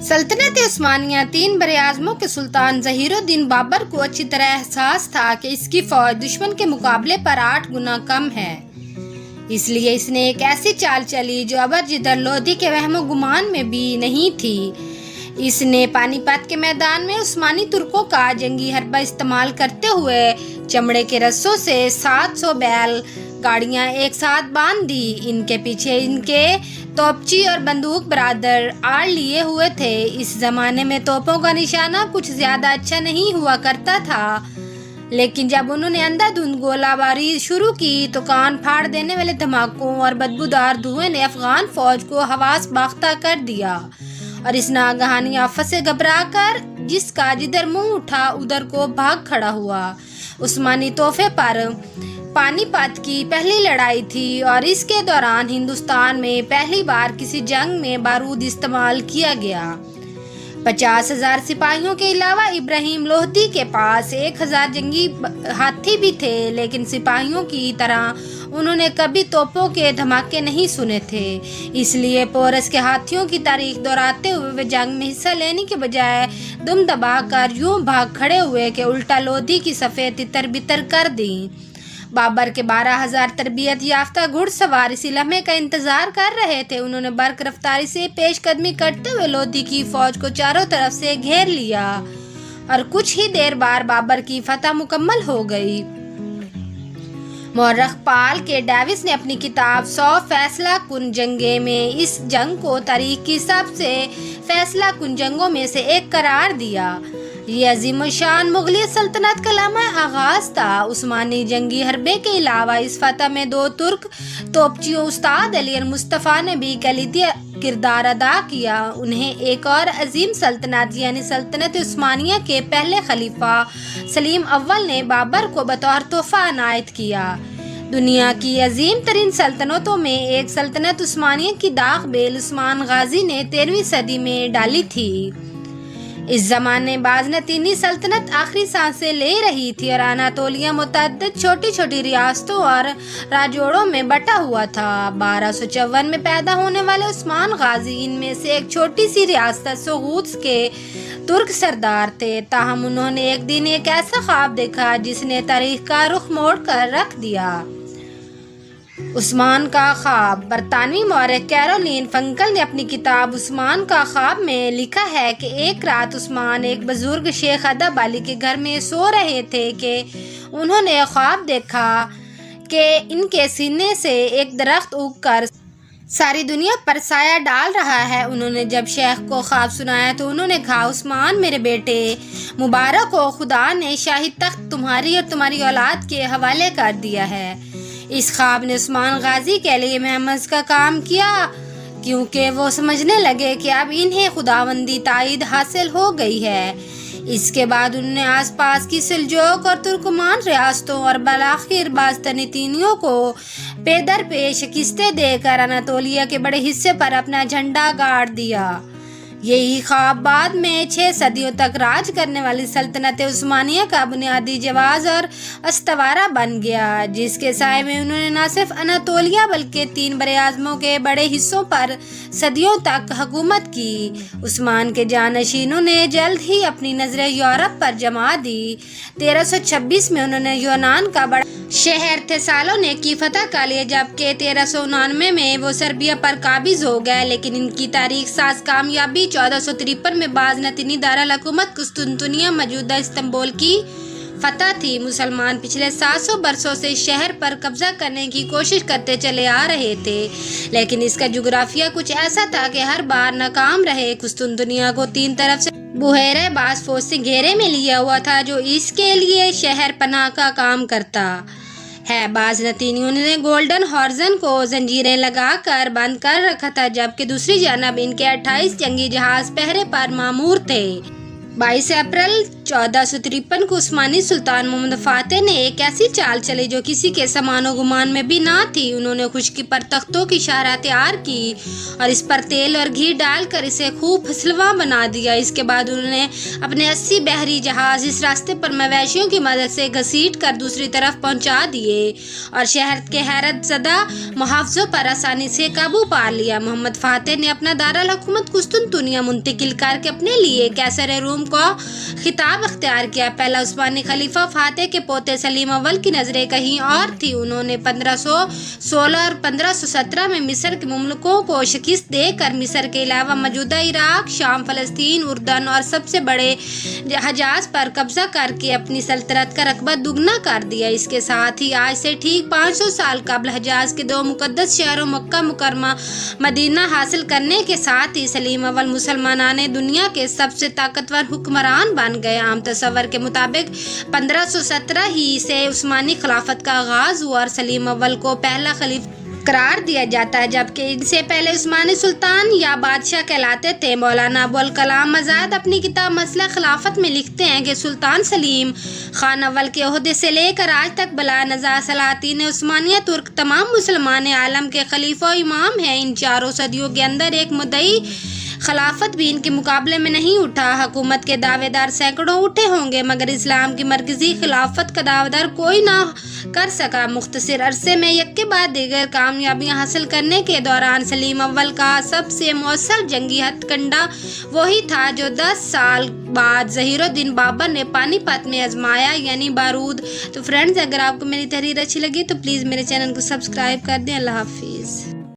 सल्तनत उस्मानिया 3 बरे-आज़मों के सुल्तान ज़हीरुद्दीन बाबर को अच्छी तरह एहसास था कि इसकी फौज दुश्मन के मुकाबले पर 8 गुना कम है। इसलिए इसने एक ऐसी चाल चली जो अबर जिदर लोधी के वहमो गुमान में भी नहीं थी। इसने पानीपत के मैदान में उस्मानी तुर्कों का जंगी हरबा इस्तेमाल करते हुए चमड़े के रस्सों से 700 बैल गाड़ियां एक साथ बांध दी। इनके पीछे इनके तोपची और बंदूक बरादर आड़ लिए हुए थे। इस जमाने में तोपों का निशाना कुछ ज्यादा अच्छा नहीं हुआ करता था, लेकिन जब उन्होंने अंधाधुंध गोलाबारी शुरू की तो कान फाड़ देने वाले धमाकों और बदबूदार धुएं ने अफगान फौज को हवास बाख्ता कर दिया और इस नागहानी आफत से घबराकर जिसका जिधर मुंह उठा उधर को भाग खड़ा हुआ। उस्मानी तोहफे पर पानीपत की पहली लड़ाई थी और इसके दौरान हिंदुस्तान में पहली बार किसी जंग में बारूद इस्तेमाल किया गया। 50,000 सिपाहियों के अलावा इब्राहिम लोधी के पास 1,000 जंगी हाथी भी थे, लेकिन सिपाहियों की तरह उन्होंने कभी तोपों के धमाके नहीं सुने थे। इसलिए पोरस के हाथियों की तारीख दोहराते हुए वे जंग में हिस्सा लेने के बजाय दुम दबाकर यूं भाग खड़े हुए कि उल्टा लोधी की सफ़ेद तितर बितर कर दी। बाबर के 12,000 तरबियत याफ्ता घुड़सवार इसी लम्हे का इंतजार कर रहे थे। उन्होंने बर्क रफ्तारी से पेशकदमी करते हुए लोधी की फौज को चारों तरफ से घेर लिया और कुछ ही देर बाद बाबर की फतह मुकम्मल हो गई। मौर्रख पाल के डेविस ने अपनी किताब 100 फैसला कुन जंगे में इस जंग को तारीख की सबसे फैसला कुन जंगों में से एक करार दिया। ये अजीम शान मुगलिया सल्तनत का लम्हा आगाज था। उस्मानी जंगी हरबे के अलावा इस फतह में 2 तुर्क तोपचियों उस्ताद अली और मुस्तफ़ा ने भी कलीदी किरदार अदा किया। उन्हें एक और अजीम सल्तनत यानी सल्तनत उस्मानिया के पहले खलीफा सलीम अव्वल ने बाबर को बतौर तोहफा अनायत किया। दुनिया की अजीम तरीन सल्तनतों में एक सल्तनत उस्मानिया की दाग बेल उस्मान गाजी ने 13वीं सदी में डाली थी। इस जमाने बाज़नतीनी सल्तनत आखिरी सांसें ले रही थी और अनातोलिया मुतअद्दिद छोटी छोटी रियासतों और राजोड़ों में बटा हुआ था। 1254 में पैदा होने वाले उस्मान गाजी इनमें से एक छोटी सी रियासत सोगूत के तुर्क सरदार थे। ताहम उन्होंने एक दिन एक ऐसा ख्वाब देखा जिसने तारीख का रुख मोड़ कर रख दिया। उस्मान का ख्वाब। बरतानवी मौरख कैरोलिन फंकल ने अपनी किताब उस्मान का ख्वाब में लिखा है कि एक रात उस्मान एक बुजुर्ग शेख अदब अली के घर में सो रहे थे कि उन्होंने ख्वाब देखा कि इनके सीने से एक दरख्त उगकर सारी दुनिया पर साया डाल रहा है। उन्होंने जब शेख को ख्वाब सुनाया तो उन्होंने कहा, उस्मान मेरे बेटे मुबारक हो, खुदा ने शाही तख्त तुम्हारी और तुम्हारी औलाद के हवाले कर दिया है। इस ख्वाब ने उस्मान गाजी के लिए महमद का काम किया, क्योंकि वो समझने लगे कि अब इन्हें खुदावंदी ताईद हासिल हो गई है। इसके बाद उन्होंने आसपास की सिलजोक और तुर्कमान रियासतों और बलाखिर बाज़तनीतियों को पेदर पे शिकस्तें देकर अनातोलिया के बड़े हिस्से पर अपना झंडा गाड़ दिया। यही ख्वाब बाद में 6 सदियों तक राज करने वाली सल्तनत उस्मानिया का बुनियादी जवाज और अस्तवारा बन गया, जिसके साए में उन्होंने न सिर्फ अनातोलिया बल्कि 3 बरे-आज़मों के बड़े हिस्सों पर सदियों तक हुकूमत की। उस्मान के जानशीनों ने जल्द ही अपनी नज़रें यूरोप पर जमा दी। 1326 में उन्होंने यूनान का बड़ा शहर थेसालोनिकी की फतह कर लिया, जबकि 1399 में वो सर्बिया पर काबिज हो गए। लेकिन इनकी तारीख साज कामयाबी 1453 में बाज़नतीनी दारुल हुकूमत कुस्तुनतुनिया मौजूदा इस्तांबुल की फतह थी। मुसलमान पिछले 700 बरसों से शहर पर कब्जा करने की कोशिश करते चले आ रहे थे, लेकिन इसका जुग्राफिया कुछ ऐसा था कि हर बार नाकाम रहे। कुस्तुनतुनिया को 3 तरफ से बुहेरे बास फौज से घेरे में लिया हुआ था, जो इसके लिए शहर पनाह का काम करता है। बाज़नतीनियों ने गोल्डन हॉर्जन को जंजीरें लगाकर बंद कर रखा था, जबकि दूसरी जानब इनके 28 जंगी जहाज पहरे पर मामूर थे। 22 अप्रैल 1453 को उस्मानी सुल्तान मोहम्मद फातेह ने एक ऐसी चाल चली जो किसी के समानो गुमान में भी ना थी। उन्होंने खुश्की पर तख्तों की शाहराह तैयार की और इस पर तेल और घी डालकर इसे खूब फसलवा बना दिया। इसके बाद उन्होंने अपने 80 बहरी जहाज इस रास्ते पर मवेशियों की मदद से घसीट कर दूसरी तरफ पहुंचा दिए और शहर के हैरत ज़दा मुहाफ़िज़ों पर आसानी से काबू पा लिया। मोहम्मद फातेह ने अपना दारुल हुकूमत कुस्तुनतुनिया मुंतकिल करके अपने लिए कैसर रूम को खिताब अख्तियार किया। पहला उस्मानी खलीफा फातेह के पोते सलीम अव्वल की नज़रें कहीं और थी। उन्होंने 1516 और 1517 में मिस्र के मुमलकों को शिकस्त देकर मिस्र के अलावा मौजूदा इराक, शाम, फ़लस्तीन, उर्दन और सबसे बड़े हजाज पर कब्जा करके अपनी सल्तनत का रकबा दुगना कर दिया। इसके साथ ही आज से ठीक 500 साल कबल हजाज के 2 मुकद्दस शहरों मक्का मुकरमा, मदीना हासिल करने के साथ ही सलीम अव्वल मुसलमानाने दुनिया के सबसे ताकतवर हुक्मरान बन गए। आम तस्वर के मुताबिक 1517 ही से उस्मानी खिलाफत का आगाज हुआ और सलीम अव्वल को पहला खलीफा करार दिया जाता है, जबकि इनसे पहले उस्मानी सुल्तान या बादशाह कहलाते थे। मौलाना अबुल कलाम आज़ाद अपनी किताब मसला खिलाफत में लिखते हैं कि सुल्तान सलीम खान अव्वल के ओहदे से लेकर आज तक बला नज़ा सलातीन उस्मानिया तुर्क तमाम मुसलमान आलम के खलीफा और इमाम हैं। इन 4 सदियों के अंदर एक मुद्दई खिलाफत भी इनके मुकाबले में नहीं उठा। हुकूमत के दावेदार सैकड़ों उठे होंगे मगर इस्लाम की मरकजी खिलाफत का दावेदार कोई ना कर सका। मुख्तसर अरसे में एक के बाद दीगर कामयाबियां हासिल करने के दौरान सलीम अव्वल का सबसे मौसर जंगी हथकंडा वही था जो 10 साल बाद ज़हीरुद्दीन बाबर ने पानीपत में आजमाया, यानी बारूद। तो फ्रेंड्स, अगर आपको मेरी तहरीर अच्छी लगी तो प्लीज़ मेरे चैनल को सब्सक्राइब कर दें। अल्लाह हाफिज़।